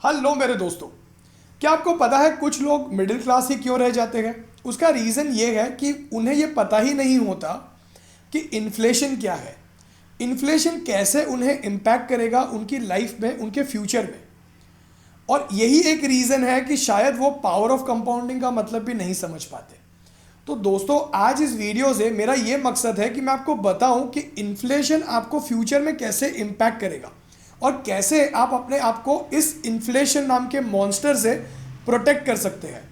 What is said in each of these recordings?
Hello मेरे दोस्तों, क्या आपको पता है कुछ लोग मिडिल क्लास ही क्यों रह जाते हैं? उसका रीज़न ये है कि उन्हें ये पता ही नहीं होता कि इन्फ्लेशन क्या है, इन्फ्लेशन कैसे उन्हें इम्पैक्ट करेगा उनकी लाइफ में, उनके फ्यूचर में। और यही एक रीज़न है कि शायद वो पावर ऑफ कंपाउंडिंग का मतलब भी नहीं समझ पाते। तो दोस्तों, आज इस वीडियो से मेरा ये मकसद है कि मैं आपको बताऊं कि इन्फ्लेशन आपको फ्यूचर में कैसे इम्पैक्ट करेगा और कैसे आप अपने आप को इस इन्फ्लेशन नाम के मॉन्स्टर से प्रोटेक्ट कर सकते हैं।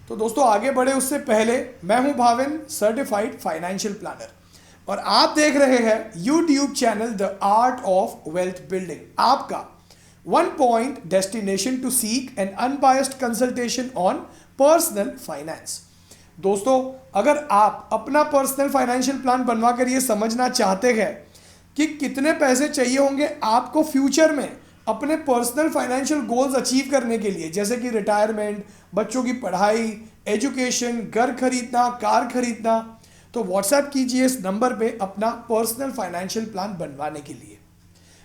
तो दोस्तों, आगे बढ़े उससे पहले मैं हूं भाविन, सर्टिफाइड फाइनेंशियल प्लानर, और आप देख रहे हैं YouTube channel the art of wealth building, आपका one point destination to seek an unbiased consultation on personal finance. दोस्तों, अगर आप अपना पर्सनल फाइनेंशियल प्लान बनवा कर ये समझना चाहते हैं कि कितने पैसे चाहिए होंगे आपको फ्यूचर में अपने पर्सनल फाइनेंशियल गोल्स अचीव करने के लिए, जैसे कि रिटायरमेंट, बच्चों की पढ़ाई, एजुकेशन, घर खरीदना, कार खरीदना, तो व्हाट्सएप कीजिए इस नंबर पे अपना पर्सनल फाइनेंशियल प्लान बनवाने के लिए।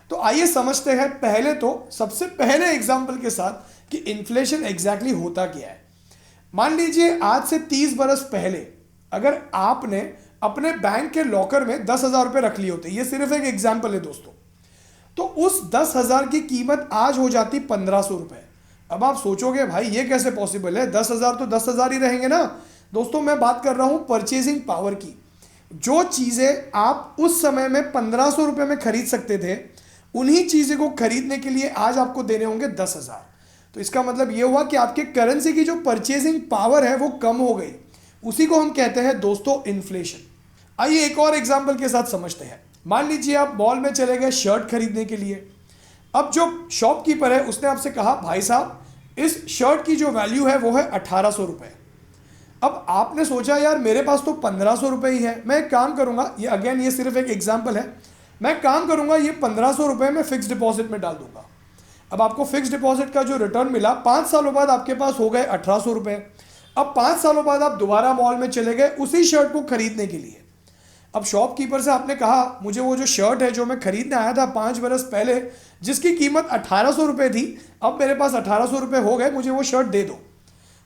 तो आइए समझते हैं पहले तो सबसे पहले एग्जाम्पल के साथ कि इन्फ्लेशन एग्जैक्टली होता क्या है। मान लीजिए आज से 30 बरस पहले अगर आपने अपने बैंक के लॉकर में 10,000 रुपये रख लिए होते, ये सिर्फ एक एग्जाम्पल है दोस्तों, तो उस 10,000 की कीमत आज हो जाती 1,500 रुपये। अब आप सोचोगे भाई ये कैसे पॉसिबल है, 10,000 तो 10,000 ही रहेंगे ना। दोस्तों, मैं बात कर रहा हूं परचेजिंग पावर की। जो चीज़ें आप उस समय में 1,500 रुपये में खरीद सकते थे, उन्हीं चीज़ों को खरीदने के लिए आज आपको देने होंगे 10,000। तो इसका मतलब ये हुआ कि आपके करेंसी की जो परचेजिंग पावर है वो कम हो गई। उसी को हम कहते हैं दोस्तों इन्फ्लेशन। आइए एक और एग्जांपल के साथ समझते हैं। मान लीजिए आप मॉल में चले गए शर्ट खरीदने के लिए। अब जो शॉपकीपर है उसने आपसे कहा, भाई साहब इस शर्ट की जो वैल्यू है वो है 1,800 रुपये। अब आपने सोचा यार मेरे पास तो 1,500 रुपये ही है, मैं एक काम करूंगा, ये अगेन ये सिर्फ एक एग्जाम्पल है, मैं काम करूंगा ये 1,500 रुपये में फिक्स डिपॉजिट में डाल दूंगा। अब आपको फिक्स डिपॉजिट का जो रिटर्न मिला 5 सालों बाद आपके पास हो गए 1,800 रुपये। अब 5 सालों बाद आप दोबारा मॉल में चले गए उसी शर्ट को खरीदने के लिए। अब शॉपकीपर से आपने कहा, मुझे वो जो शर्ट है जो मैं खरीदने आया था 5 बरस पहले, जिसकी कीमत 1,800 रुपये थी, अब मेरे पास 1,800 रुपये हो गए, मुझे वो शर्ट दे दो।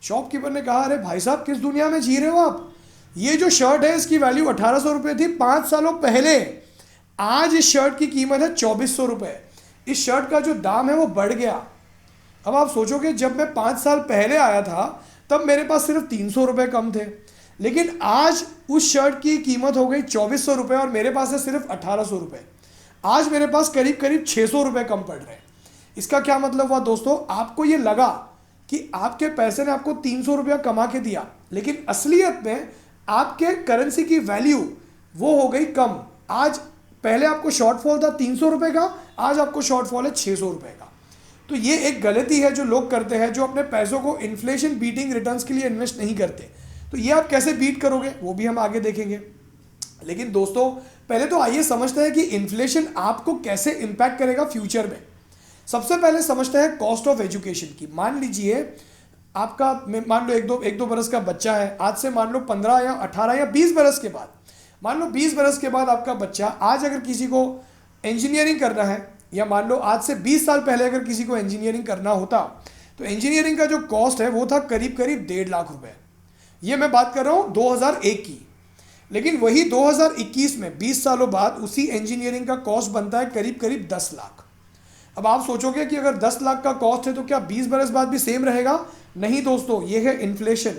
शॉपकीपर ने कहा, अरे भाई साहब किस दुनिया में जी रहे हो आप, ये जो शर्ट है इसकी वैल्यू 1,800 रुपये थी 5 सालों पहले, आज इस शर्ट की कीमत है 2,400 रुपये। इस शर्ट का जो दाम है वो बढ़ गया। अब आप सोचोगे जब मैं 5 साल पहले आया था तब मेरे पास सिर्फ 300 रुपये कम थे, लेकिन आज उस शर्ट की कीमत हो गई 2,400 रुपये और मेरे पास है सिर्फ 1,800 रुपये। आज मेरे पास करीब करीब 600 रुपये कम पड़ रहे हैं। इसका क्या मतलब हुआ दोस्तों, आपको ये लगा कि आपके पैसे ने आपको 300 रुपया कमा के दिया, लेकिन असलियत में आपके करेंसी की वैल्यू वो हो गई कम। आज पहले आपको शॉर्टफॉल था 300 रुपये का, आज आपको शॉर्टफॉल है 600 रुपये का। तो ये एक गलती है जो लोग करते हैं, जो अपने पैसों को इन्फ्लेशन बीटिंग रिटर्न्स के लिए इन्वेस्ट नहीं करते। तो ये आप कैसे बीट करोगे वो भी हम आगे देखेंगे। लेकिन दोस्तों, पहले तो आइए समझते हैं कि इन्फ्लेशन आपको कैसे इंपैक्ट करेगा फ्यूचर में। सबसे पहले समझते हैं कॉस्ट ऑफ एजुकेशन की। मान लीजिए आपका, मान लो एक दो बरस का बच्चा है, आज से मान लो 15 या 18 या 20 बरस के बाद, मान लो 20 बरस के बाद आपका बच्चा, आज अगर किसी को इंजीनियरिंग करना है, या मान लो आज से 20 साल पहले अगर किसी को इंजीनियरिंग करना होता, तो इंजीनियरिंग का जो कॉस्ट है वो था करीब करीब 1.5 लाख रुपए। ये मैं बात कर रहा हूँ 2001 की। लेकिन वही 2021 में 20 सालों बाद उसी इंजीनियरिंग का कॉस्ट बनता है करीब करीब 10 लाख। अब आप सोचोगे कि अगर 10 लाख का कॉस्ट है तो क्या 20 बरस बाद भी सेम रहेगा? नहीं दोस्तों, ये है इन्फ्लेशन।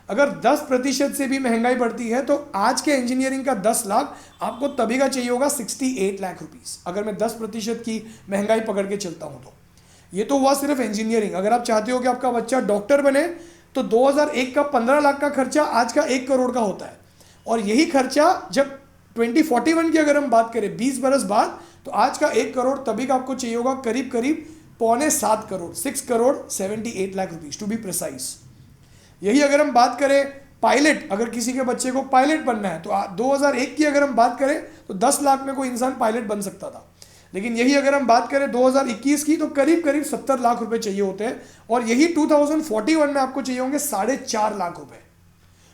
अगर 10% से भी महंगाई बढ़ती है तो आज के इंजीनियरिंग का 10 लाख आपको तभी का चाहिए होगा 68 लाख रुपीस, अगर मैं 10% की महंगाई पकड़ के चलता हूं तो। ये तो हुआ सिर्फ इंजीनियरिंग। अगर आप चाहते हो कि आपका बच्चा डॉक्टर बने तो 2001 का 15 लाख का खर्चा आज का 1 करोड़ का होता है। और यही खर्चा जब 2041 की अगर हम बात करें 20 बरस बाद, तो आज का 1 करोड़ तभी का आपको चाहिए होगा करीब करीब 6.25 crore, 6 crore 78 lakh rupees to be precise. यही अगर हम बात करें पायलट, अगर किसी के बच्चे को पायलट बनना है तो 2001 की अगर हम बात करें तो 10 लाख में कोई इंसान पायलट बन सकता था। लेकिन यही अगर हम बात करें 2021 की तो करीब करीब 70 लाख रुपए चाहिए होते हैं। और यही 2041 में आपको चाहिए होंगे 4.5 लाख रुपए।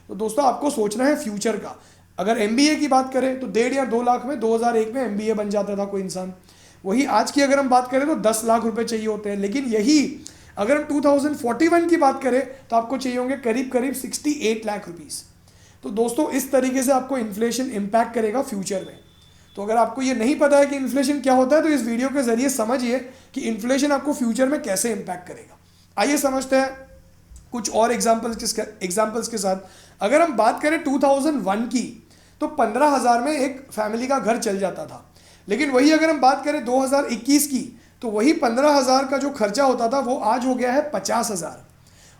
तो दोस्तों, आपको सोचना है फ्यूचर का। अगर एमबीए की बात करें तो 1.5 या 2 लाख में 2001 में एमबीए बन जाता था कोई इंसान। वही आज की अगर हम बात करें तो 10 लाख रुपए चाहिए होते हैं, लेकिन यही अगर हम 2041 की बात करें तो आपको चाहिए होंगे करीब करीब 68 लाख रुपीस। तो दोस्तों इस तरीके से आपको इन्फ्लेशन इम्पैक्ट करेगा फ्यूचर में। तो अगर आपको ये नहीं पता है कि इन्फ्लेशन क्या होता है तो इस वीडियो के जरिए समझिए कि इन्फ्लेशन आपको फ्यूचर में कैसे इम्पैक्ट करेगा। आइए समझते हैं कुछ और एग्जाम्पल्स के साथ। अगर हम बात करें 2001 की तो 15,000 में एक फैमिली का घर चल जाता था, लेकिन वही अगर हम बात करें 2021 की तो वही 15,000 का जो खर्चा होता था वो आज हो गया है 50,000,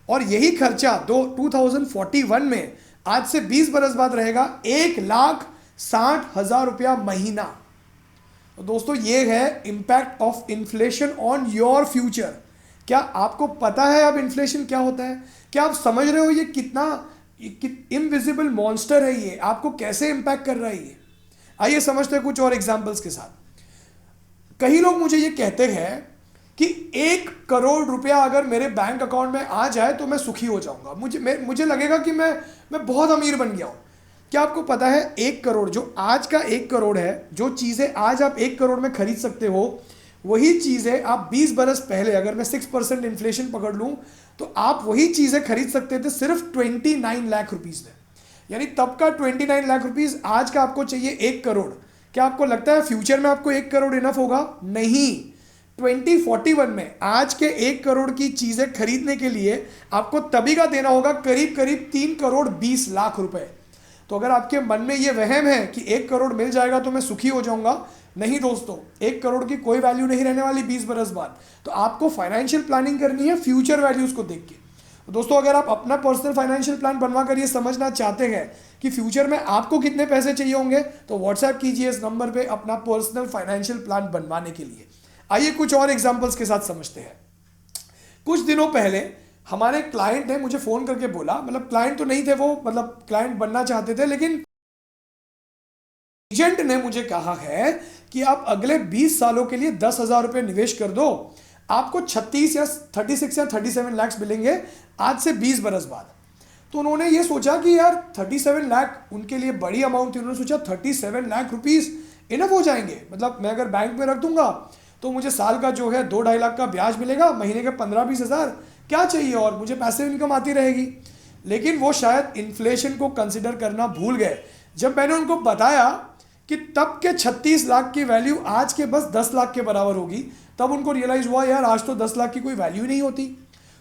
और यही खर्चा 2041 में आज से 20 बरस बाद रहेगा 1,60,000 रुपया महीना। तो दोस्तों ये है impact of inflation on your future. क्या आपको पता है अब इन्फ्लेशन क्या होता है? क्या आप समझ रहे हो ये कितना इनविजिबल मॉन्स्टर है, ये आपको कैसे इम्पैक्ट कर रहा है ये? आइए समझते हैं कुछ और एग्जांपल्स के साथ। कई लोग मुझे ये कहते हैं कि 1 करोड़ रुपया अगर मेरे बैंक अकाउंट में आ जाए तो मैं सुखी हो जाऊंगा, मुझे लगेगा कि मैं बहुत अमीर बन गया हूं। क्या आपको पता है 1 करोड़ जो आज का 1 करोड़ है, जो चीज़ें आज आप 1 करोड़ में खरीद सकते हो वही चीज़ें आप 20 बरस पहले, अगर मैं 6% इन्फ्लेशन पकड़ लूँ तो आप वही चीज़ें खरीद सकते थे सिर्फ 29 लाख रुपीज़ में। यानी तब का 29 लाख रुपीज़, आज का आपको चाहिए 1 करोड़। क्या आपको लगता है फ्यूचर में आपको 1 करोड़ इनफ होगा? नहीं। 2041 में आज के 1 करोड़ की चीज़ें खरीदने के लिए आपको तभी का देना होगा करीब करीब 3 करोड़ 20 लाख रुपए। तो अगर आपके मन में ये वहम है कि 1 करोड़ मिल जाएगा तो मैं सुखी हो जाऊंगा, नहीं दोस्तों, 1 करोड़ की कोई वैल्यू नहीं रहने वाली 20 बरस बाद। तो आपको फाइनेंशियल प्लानिंग करनी है फ्यूचर वैल्यूज को देख के। तो दोस्तों अगर आप अपना पर्सनल फाइनेंशियल प्लान बनवा कर ये समझना चाहते हैं कि फ्यूचर में आपको कितने पैसे चाहिए होंगे तो व्हाट्सएप कीजिए इस नंबर पे अपना पर्सनल फाइनेंशियल प्लान बनवाने के लिए। आइए कुछ और एग्जाम्पल्स के साथ समझते हैं। कुछ दिनों पहले हमारे क्लाइंट ने मुझे फोन करके बोला, मतलब क्लाइंट तो नहीं थे वो, मतलब क्लाइंट बनना चाहते थे, लेकिन एजेंट ने मुझे कहा है कि आप अगले 20 सालों के लिए 10,000 रुपए निवेश कर दो, आपको 36 या 36 या 37 लाख मिलेंगे आज से 20 बरस बाद। तो उन्होंने ये सोचा कि यार 37 लाख उनके लिए बड़ी अमाउंट थी। उन्होंने सोचा 37 लाख रुपीस इनफ हो जाएंगे, मतलब मैं अगर बैंक में रख दूंगा तो मुझे साल का जो है 2-2.5 लाख का ब्याज मिलेगा, महीने के 15-20 हज़ार, क्या चाहिए और मुझे पैसिव इनकम आती रहेगी। लेकिन वो शायद इन्फ्लेशन को कंसिडर करना भूल गए। जब मैंने उनको बताया कि तब के 36 लाख की वैल्यू आज के बस 10 लाख के बराबर होगी, तब उनको रियलाइज हुआ यार आज तो 10 लाख की कोई वैल्यू नहीं होती।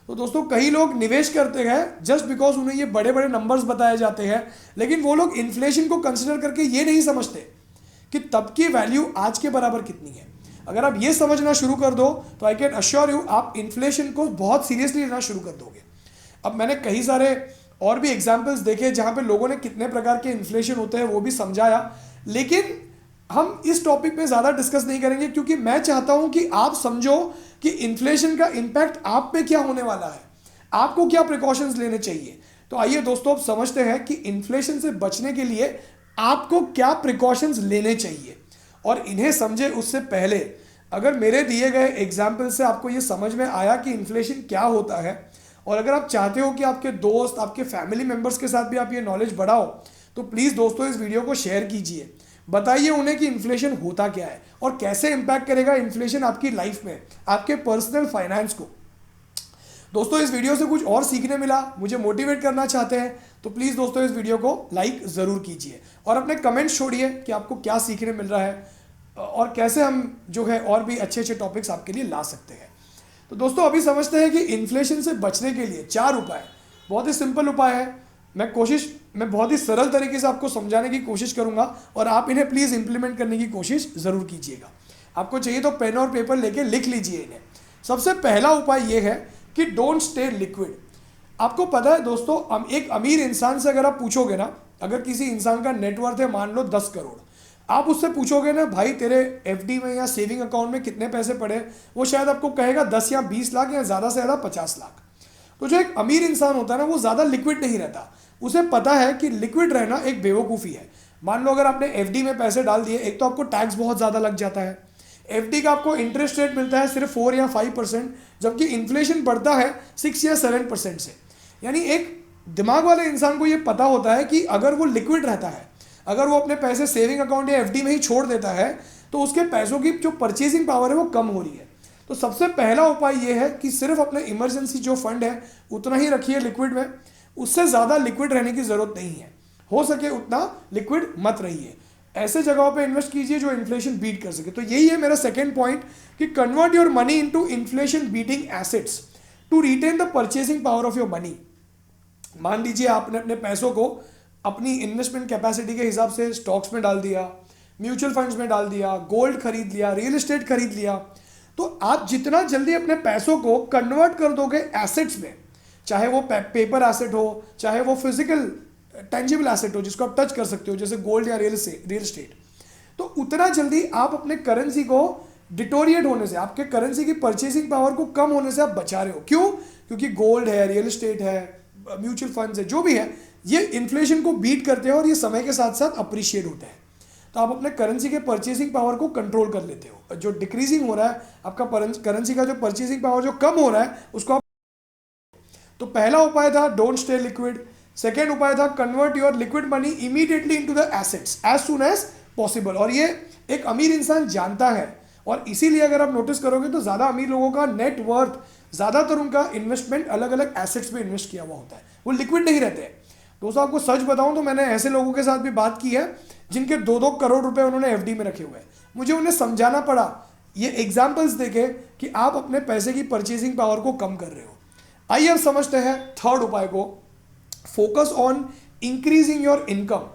तो दोस्तों कई लोग निवेश करते हैं जस्ट बिकॉज उन्हें ये बड़े बड़े नंबर्स बताए जाते हैं, लेकिन वो लोग इन्फ्लेशन को कंसिडर करके ये नहीं समझते कि तब की वैल्यू आज के बराबर कितनी है। अगर आप ये समझना शुरू कर दो तो आई कैन अश्योर यू आप इन्फ्लेशन को बहुत सीरियसली लेना शुरू कर दोगे। अब मैंने कई सारे और भी एग्जाम्पल्स देखे जहाँ पे लोगों ने कितने प्रकार के इन्फ्लेशन होते हैं वो भी समझाया, लेकिन हम इस टॉपिक पे ज़्यादा डिस्कस नहीं करेंगे क्योंकि मैं चाहता हूं कि आप समझो कि इन्फ्लेशन का इम्पैक्ट आप पे क्या होने वाला है, आपको क्या प्रिकॉशंस लेने चाहिए। तो आइए दोस्तों अब समझते हैं कि इन्फ्लेशन से बचने के लिए आपको क्या प्रिकॉशंस लेने चाहिए, और इन्हें समझे उससे पहले अगर मेरे दिए गए एग्जाम्पल से आपको ये समझ में आया कि इन्फ्लेशन क्या होता है, और अगर आप चाहते हो कि आपके दोस्त, आपके फैमिली मेम्बर्स के साथ भी आप ये नॉलेज बढ़ाओ, तो प्लीज़ दोस्तों इस वीडियो को शेयर कीजिए, बताइए उन्हें कि इन्फ्लेशन होता क्या है और कैसे इम्पैक्ट करेगा इन्फ्लेशन आपकी लाइफ में, आपके पर्सनल फाइनेंस को। दोस्तों इस वीडियो से कुछ और सीखने मिला, मुझे मोटिवेट करना चाहते हैं तो प्लीज़ दोस्तों इस वीडियो को लाइक ज़रूर कीजिए और अपने कमेंट्स छोड़िए कि आपको क्या सीखने मिल रहा है और कैसे हम जो है और भी अच्छे अच्छे टॉपिक्स आपके लिए ला सकते हैं। तो दोस्तों अभी समझते हैं कि इन्फ्लेशन से बचने के लिए 4 उपाय, बहुत ही सिंपल उपाय है। मैं बहुत ही सरल तरीके से आपको समझाने की कोशिश करूंगा और आप इन्हें प्लीज़ इंप्लीमेंट करने की कोशिश ज़रूर कीजिएगा। आपको चाहिए तो पेन और पेपर लेके लिख लीजिए इन्हें। सबसे पहला उपाय ये है कि डोंट स्टे लिक्विड। आपको पता है दोस्तों, एक अमीर इंसान से अगर आप पूछोगे ना, अगर किसी इंसान का नेटवर्थ है मान लो 10 करोड़, आप उससे पूछोगे ना भाई तेरे एफडी में या सेविंग अकाउंट में कितने पैसे पड़े, वो शायद आपको कहेगा 10 या 20 लाख या ज़्यादा से ज़्यादा 50 लाख। तो जो एक अमीर इंसान होता है ना वो ज़्यादा लिक्विड नहीं रहता, उसे पता है कि लिक्विड रहना एक बेवकूफ़ी है। मान लो अगर आपने एफडी में पैसे डाल दिए, एक तो आपको टैक्स बहुत ज़्यादा लग जाता है, एफडी का आपको इंटरेस्ट रेट मिलता है सिर्फ 4 या 5%, जबकि इन्फ्लेशन बढ़ता है 6 या 7% से। यानी एक दिमाग वाले इंसान को ये पता होता है कि अगर वो लिक्विड रहता है, अगर वो अपने पैसे सेविंग अकाउंट या एफडी में ही छोड़ देता है तो उसके पैसों की जो परचेजिंग पावर है वो कम हो रही है। तो सबसे पहला उपाय ये है कि सिर्फ अपने इमरजेंसी जो फंड है उतना ही रखिए लिक्विड में, उससे ज़्यादा लिक्विड रहने की ज़रूरत नहीं है। हो सके उतना लिक्विड मत रहिए, ऐसे जगहों पे इन्वेस्ट कीजिए जो इन्फ्लेशन बीट कर सके। तो यही है मेरा सेकेंड पॉइंट कि convert your money into inflation beating assets to retain the purchasing power of your money. मान लीजिए आपने अपने पैसों को अपनी इन्वेस्टमेंट कैपेसिटी के हिसाब से स्टॉक्स में डाल दिया, म्यूचुअल फंड्स में डाल दिया, गोल्ड खरीद लिया, रियल एस्टेट खरीद लिया, तो आप जितना जल्दी अपने पैसों को कन्वर्ट कर दोगे एसेट्स में, चाहे वो पेपर एसेट हो, चाहे वो फिजिकल टेंजिबल एसेट हो जिसको आप टच कर सकते हो जैसे गोल्ड या रियल एस्टेट, तो उतना जल्दी आप अपने करेंसी को डिटोरिएट होने से, आपके करेंसी की परचेसिंग पावर को कम होने से आप बचा रहे हो। क्यों? क्योंकि गोल्ड है, रियल एस्टेट है, म्यूचुअल फंड्स है, जो भी है, ये इन्फ्लेशन को बीट करते हैं और ये समय के साथ साथ अप्रिशिएट होते हैं। तो आप अपने करेंसी के परचेसिंग पावर को कंट्रोल कर लेते हो। जो डिक्रीजिंग हो रहा है आपका करेंसी का जो परचेसिंग पावर जो कम हो रहा है उसको आप, तो पहला उपाय था डोंट स्टे लिक्विड। सेकेंड उपाय था convert your liquid money immediately into the assets as soon as possible. और ये एक अमीर इंसान जानता है, और इसीलिए अगर आप नोटिस करोगे तो ज़्यादा अमीर लोगों का नेट वर्थ, ज़्यादातर उनका इन्वेस्टमेंट अलग अलग एसेट्स में इन्वेस्ट किया हुआ होता है, वो लिक्विड नहीं रहते हैं। दोस्तों आपको सच बताऊं तो मैंने ऐसे लोगों के साथ भी बात की है जिनके 2-2 करोड़ रुपए उन्होंने एफडी में रखे हुए हैं। मुझे उन्हें समझाना पड़ा, ये एग्जाम्पल्स देके कि आप अपने पैसे की परचेसिंग पावर को कम कर रहे हो। आइए अब समझते हैं थर्ड उपाय को, focus on increasing your income.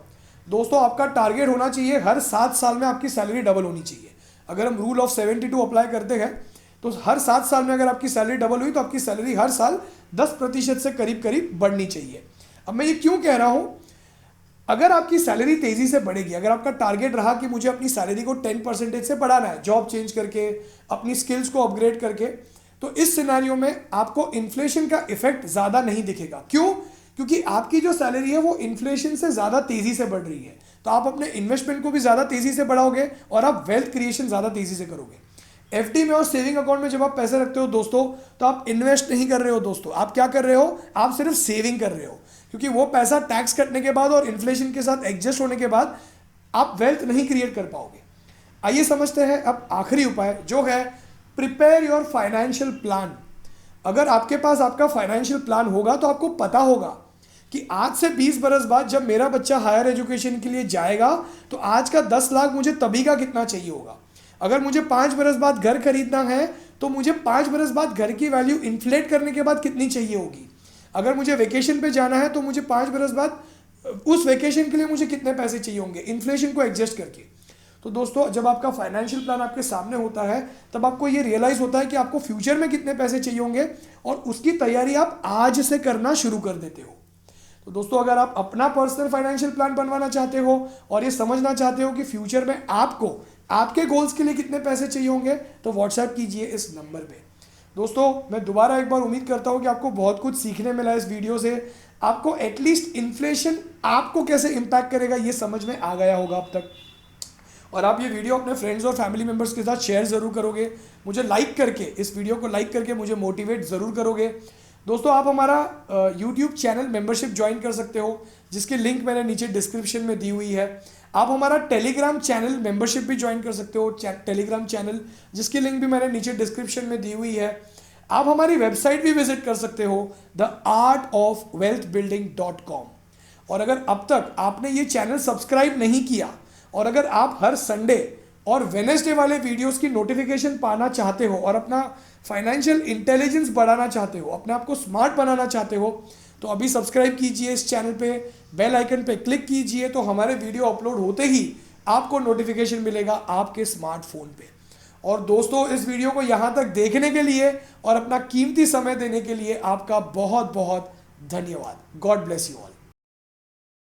दोस्तों आपका टारगेट होना चाहिए हर 7 साल में आपकी सैलरी डबल होनी चाहिए। अगर हम रूल ऑफ 72 अप्लाई करते हैं तो हर 7 साल में अगर आपकी सैलरी डबल हुई तो आपकी सैलरी हर साल 10% से करीब करीब बढ़नी चाहिए। अब मैं ये क्यों कह रहा हूं, अगर आपकी सैलरी तेजी से बढ़ेगी, अगर आपका टारगेट रहा कि मुझे अपनी सैलरी को 10% से बढ़ाना है, जॉब चेंज करके, अपनी स्किल्स को अपग्रेड करके, तो इस सिनेरियो में आपको इन्फ्लेशन का इफेक्ट ज़्यादा नहीं दिखेगा। क्यों? क्योंकि आपकी जो सैलरी है वो इन्फ्लेशन से ज़्यादा तेजी से बढ़ रही है। तो आप अपने इन्वेस्टमेंट को भी ज़्यादा तेजी से बढ़ाओगे और आप वेल्थ क्रिएशन ज़्यादा तेजी से करोगे। एफडी में और सेविंग अकाउंट में जब आप पैसे रखते हो दोस्तों, तो आप इन्वेस्ट नहीं कर रहे हो दोस्तों, आप क्या कर रहे हो, आप सिर्फ सेविंग कर रहे हो। क्योंकि वो पैसा टैक्स कटने के बाद और इन्फ्लेशन के साथ एडजस्ट होने के बाद आप वेल्थ नहीं क्रिएट कर पाओगे। आइए समझते हैं अब आखिरी उपाय जो है प्रिपेयर योर फाइनेंशियल प्लान। अगर आपके पास आपका फाइनेंशियल प्लान होगा तो आपको पता होगा कि आज से 20 बरस बाद जब मेरा बच्चा हायर एजुकेशन के लिए जाएगा तो आज का 10 लाख मुझे तभी का कितना चाहिए होगा। अगर मुझे 5 बरस बाद घर खरीदना है तो मुझे 5 बरस बाद घर की वैल्यू इन्फ्लेट करने के बाद कितनी चाहिए होगी। अगर मुझे वेकेशन पे जाना है तो मुझे 5 बरस बाद उस वेकेशन के लिए मुझे कितने पैसे चाहिए होंगे, इन्फ्लेशन को एडजस्ट करके। तो दोस्तों जब आपका फाइनेंशियल प्लान आपके सामने होता है तब आपको ये रियलाइज होता है कि आपको फ्यूचर में कितने पैसे चाहिए होंगे और उसकी तैयारी आप आज से करना शुरू कर देते हो। तो दोस्तों अगर आप अपना पर्सनल फाइनेंशियल प्लान बनवाना चाहते हो और ये समझना चाहते हो कि फ्यूचर में आपको आपके गोल्स के लिए कितने पैसे चाहिए होंगे तो व्हाट्सएप कीजिए इस नंबर पे। दोस्तों मैं दोबारा एक बार उम्मीद करता हूँ कि आपको बहुत कुछ सीखने मिला इस वीडियो से। आपको एटलीस्ट इन्फ्लेशन आपको कैसे इम्पैक्ट करेगा ये समझ में आ गया होगा अब तक। और आप ये वीडियो अपने फ्रेंड्स और फैमिली मेम्बर्स के साथ शेयर ज़रूर करोगे, मुझे लाइक करके, इस वीडियो को लाइक करके मुझे मोटिवेट ज़रूर करोगे। दोस्तों आप हमारा यूट्यूब चैनल मेंबरशिप ज्वाइन कर सकते हो जिसकी लिंक मैंने नीचे डिस्क्रिप्शन में दी हुई है। आप हमारा टेलीग्राम चैनल मेंबरशिप भी ज्वाइन कर सकते हो, टेलीग्राम चैनल जिसकी लिंक भी मैंने नीचे डिस्क्रिप्शन में दी हुई है। आप हमारी वेबसाइट भी विजिट कर सकते हो theartofwealthbuilding.com। और अगर अब तक आपने ये चैनल सब्सक्राइब नहीं किया और अगर आप हर संडे और वेडनेसडे वाले वीडियोस की नोटिफिकेशन पाना चाहते हो और अपना फाइनेंशियल इंटेलिजेंस बढ़ाना चाहते हो, अपने आप को स्मार्ट बनाना चाहते हो, तो अभी सब्सक्राइब कीजिए इस चैनल पे, बेल आइकन पे क्लिक कीजिए तो हमारे वीडियो अपलोड होते ही आपको नोटिफिकेशन मिलेगा आपके स्मार्टफोन पे। और दोस्तों इस वीडियो को यहाँ तक देखने के लिए और अपना कीमती समय देने के लिए आपका बहुत बहुत धन्यवाद। God bless you all.